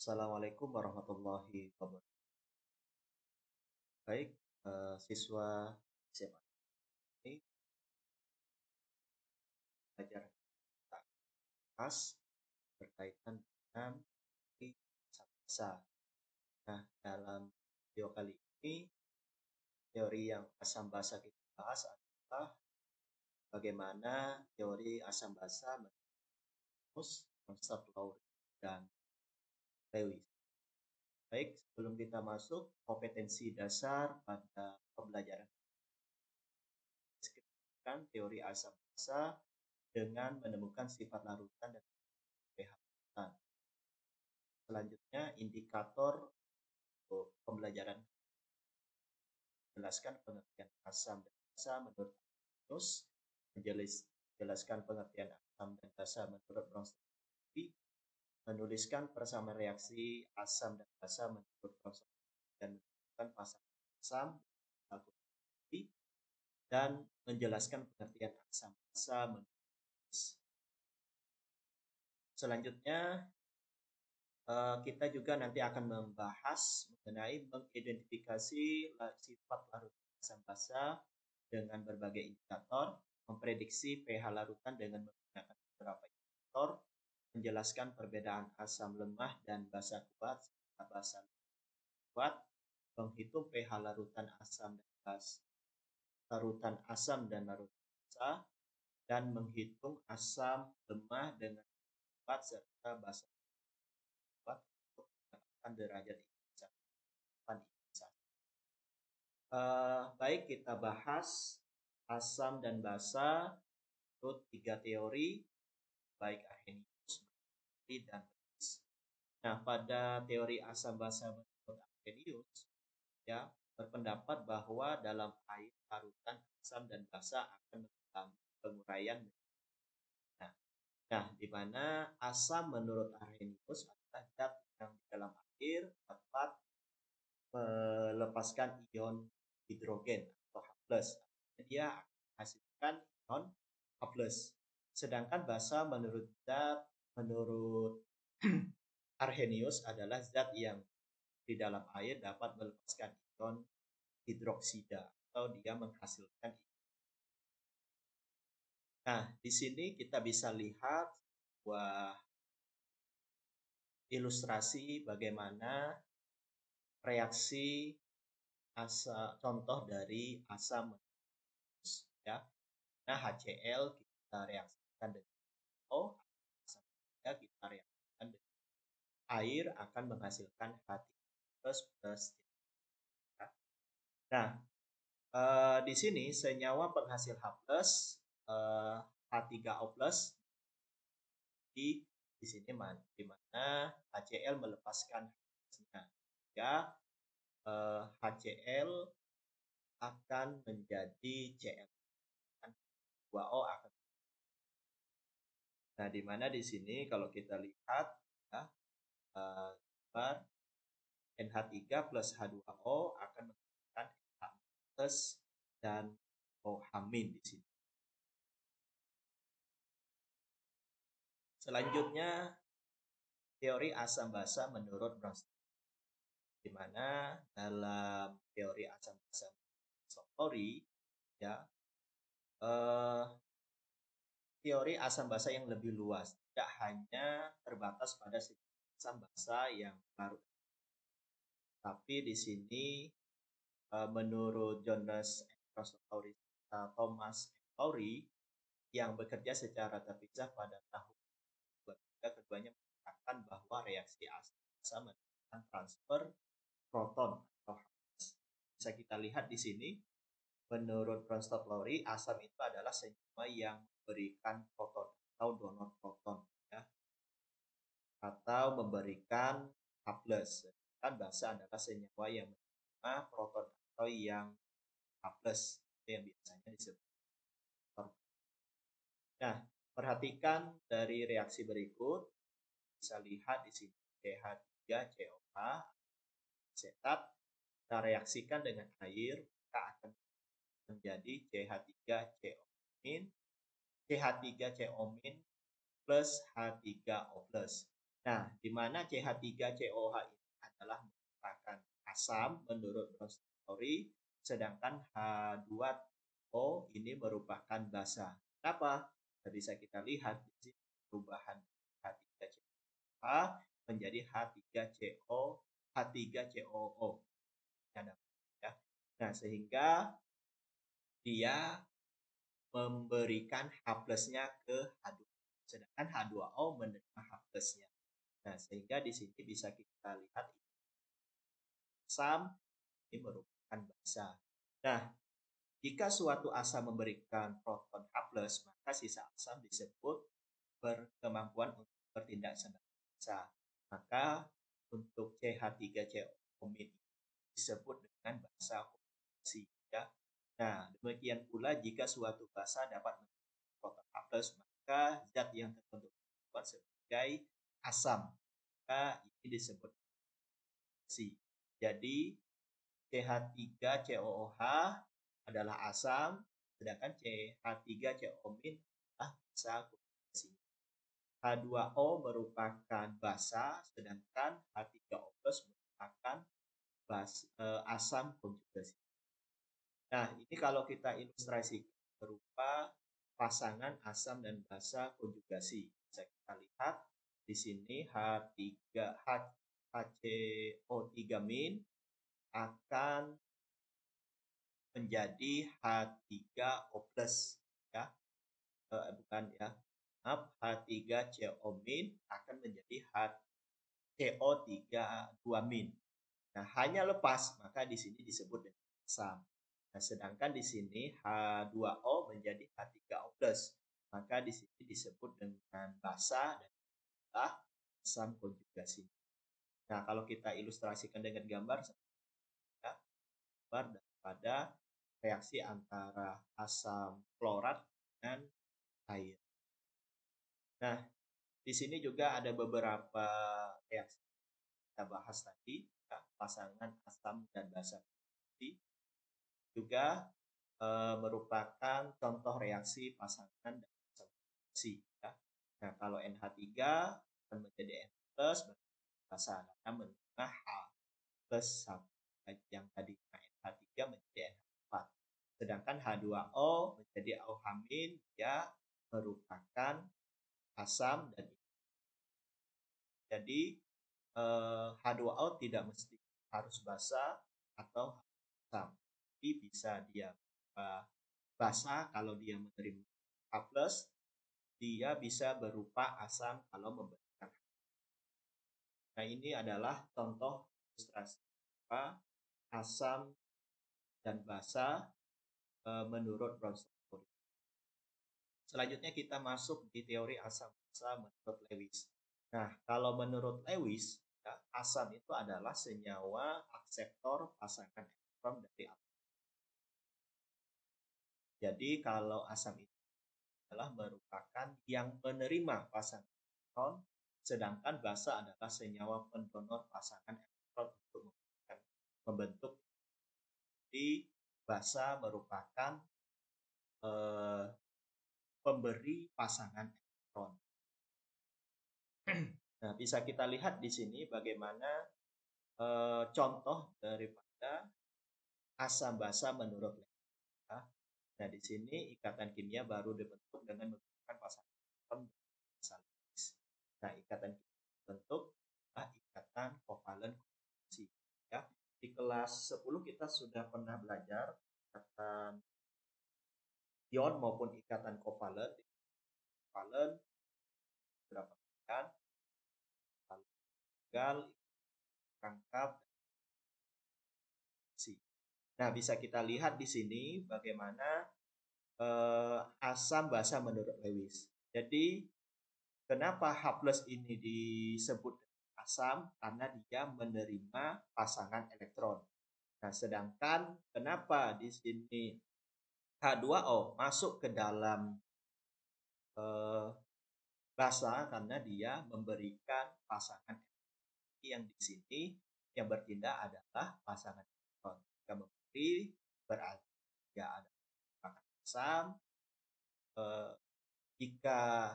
Assalamualaikum warahmatullahi wabarakatuh. Baik, siswa SMA ini belajar tentang kelas berkaitan dengan bahasa. Nah, dalam video kali ini, teori yang asam basa kita bahas adalah bagaimana teori asam basa menurut konsep Lowry dan Lewis. Baik, sebelum kita masuk kompetensi dasar pada pembelajaran, deskripsikan teori asam basa dengan menemukan sifat larutan dan pH larutan. Selanjutnya, indikator untuk pembelajaran menjelaskan pengertian asam dan basa menurut Arrhenius, menjelaskan pengertian asam dan basa menurut Bronsted, menuliskan persamaan reaksi asam dan basa menurut Bronsted, dan menentukan pasangan asam dan menjelaskan pengertian asam basa menurut Lewis. Selanjutnya, kita juga nanti akan membahas mengenai mengidentifikasi sifat larutan asam basa dengan berbagai indikator, memprediksi pH larutan dengan menggunakan beberapa indikator, menjelaskan perbedaan asam lemah dan basa kuat serta basa kuat, menghitung pH larutan asam dan basa, larutan asam dan larutan basa, dan menghitung asam lemah dengan kuat serta basa kuat untuk mendapatkan derajat ionisasi. Baik, kita bahas asam dan basa menurut 3 teori, baik Arrhenius, dan Lewis. Nah, pada teori asam basa menurut Arrhenius, ya, berpendapat bahwa dalam air larutan asam dan basa akan mengalami penguraian. Nah, di mana asam menurut Arrhenius adalah zat yang di dalam air dapat melepaskan ion hidrogen atau H+. Dia menghasilkan ion H+. Sedangkan basa menurut Arrhenius adalah zat yang di dalam air dapat melepaskan ion hidroksida atau dia menghasilkan ion. Nah, di sini kita bisa lihat sebuah ilustrasi bagaimana reaksi contoh dari asam ya. Nah, HCl kita reaksikan dengan O, asam kita reaksikan dengan air akan menghasilkan H3+ ya. Nah, di sini senyawa penghasil H+, H3O+, di sini di mana HCl melepaskan H+-nya. Ya, HCl akan menjadi Cl. 2O akan. Nah, di mana di sini kalau kita lihat ya, NH3 plus H2O akan menghasilkan NH+ dan OH- di sini. Selanjutnya, teori asam basa menurut Bronsted, di mana dalam teori asam basa Lowry ya, teori asam basa yang lebih luas, tidak hanya terbatas pada asam basa yang baru. Tapi di sini menurut Thomas Lowry yang bekerja secara terpisah pada tahun 2003, keduanya mengatakan bahwa reaksi asam basa menimbulkan transfer proton atau H+. Bisa kita lihat di sini, menurut Bronsted Lowry, asam itu adalah senyawa yang memberikan proton atau donor proton ya, atau memberikan H+. Kan basa adalah senyawa yang menerima proton atau yang H+, itu yang biasanya disebut. Nah, perhatikan dari reaksi berikut, bisa lihat di sini CH3COH asetat, kita reaksikan dengan air, maka akan menjadi CH3CO- plus H3O+. Nah, di mana CH3COH ini adalah merupakan asam menurut Brown Story, sedangkan H2O ini merupakan basa. Kenapa? Bisa kita lihat di sini perubahan H3COH menjadi H3COO. Ya. Nah, sehingga dia memberikan H plusnya ke H2. Sedangkan H2O menerima H plusnya. Nah, sehingga di sini bisa kita lihat asam ini merupakan basa. Nah, jika suatu asam memberikan proton H+, maka sisa asam disebut berkemampuan untuk bertindak sebagai basa. Maka untuk CH3COO disebut dengan basa oksidasi. Ya. Nah, demikian pula jika suatu basa dapat memiliki proton H+, maka zat yang terbentuk sebagai asam. Maka ini disebut oksidasi. Jadi CH3COOH adalah asam, sedangkan CH3COO- adalah basa oksidasi. H2O merupakan basa, sedangkan H3O+ merupakan asam konjugasi. Nah, ini kalau kita ilustrasikan berupa pasangan asam dan basa konjugasi. Bisa kita lihat di sini HCO3- akan menjadi H3O+, ya. Bukan ya. Maaf, H3CO- akan menjadi HCO3 Nah, hanya lepas, maka di sini disebut dengan asam. Nah, sedangkan di sini H2O menjadi H3O+, maka di sini disebut dengan basa dan adalah asam konjugasi. Nah, kalau kita ilustrasikan dengan gambar, ya, gambar daripada reaksi antara asam klorat dengan air. Nah, di sini juga ada beberapa reaksi kita bahas tadi, ya, pasangan asam dan basa juga merupakan contoh reaksi pasangan dan reaksi. Ya. Nah, kalau NH3 akan menjadi NH plus basa karena menerima H plus 1 yang tadi NH3 menjadi NH4. Sedangkan H2O menjadi OH min, dia merupakan asam dan jadi H2O tidak mesti harus basa atau asam. Jadi bisa dia basa kalau dia menerima H+, dia bisa berupa asam kalau memberikan. Nah, ini adalah contoh ilustrasi asam dan basa menurut Brown Story. Selanjutnya kita masuk di teori asam basa menurut Lewis. Nah, kalau menurut Lewis, ya, asam itu adalah senyawa akseptor pasangan elektron dari atom. Jadi kalau asam itu adalah merupakan yang menerima pasangan elektron, sedangkan basa adalah senyawa pendonor pasangan elektron untuk membentuk. Jadi basa merupakan pemberi pasangan elektron. Nah, bisa kita lihat di sini bagaimana contoh daripada asam basa menurut Lewis. Nah, di sini ikatan kimia baru dibentuk dengan menggunakan pasangan elektron basa Lewis. Nah, ikatan kimia dibentuk ikatan kovalen kovalenti. Ya, di kelas 10 kita sudah pernah belajar ikatan ion maupun ikatan kovalen. Kovalen berapa kan? Gal, rangkap, si. Nah, bisa kita lihat di sini bagaimana asam basa menurut Lewis. Jadi, kenapa H+ ini disebut asam? Karena dia menerima pasangan elektron. Nah, sedangkan kenapa di sini H2O masuk ke dalam basa? Karena dia memberikan pasangan elektron. Yang di sini yang bertindak adalah pasangan elektron. Jika memberi berarti dia ada asam. Jika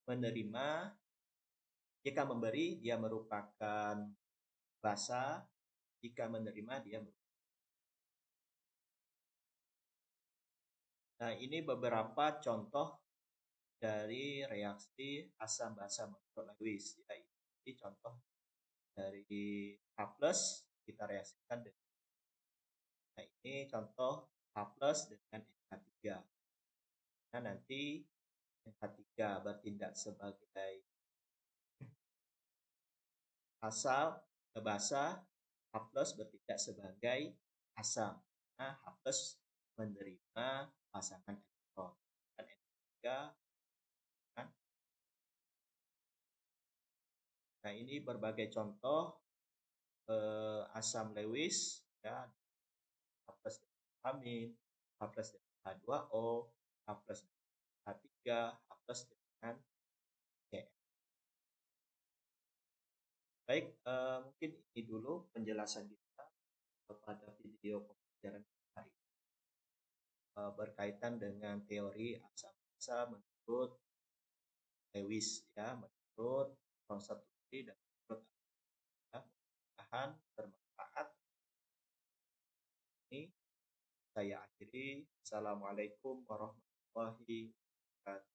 menerima Jika memberi, dia merupakan basa. Jika menerima, dia merupakan. Nah, ini beberapa contoh dari reaksi asam basa menurut Lewis. Ya, ini contoh dari H+, kita reaksikan dengan. Nah, ini contoh H+ dengan NH3. Nah, nanti NH3 bertindak sebagai asam basa, H+ bertindak sebagai asam. Nah, H+ menerima pasangan elektron. Dan NH3 kan. Nah, ini berbagai contoh asam Lewis ya, H+ dengan amin, H+ dengan H2O, H+ dengan H3, H+ dengan Cl. Baik, mungkin ini dulu penjelasan kita pada video pembelajaran hari ini berkaitan dengan teori asam basa menurut Lewis ya, menurut konsentrasi dan menurut ya, mudah-mudahan bermanfaat. Ini saya akhiri. Assalamualaikum warahmatullahi wabarakatuh.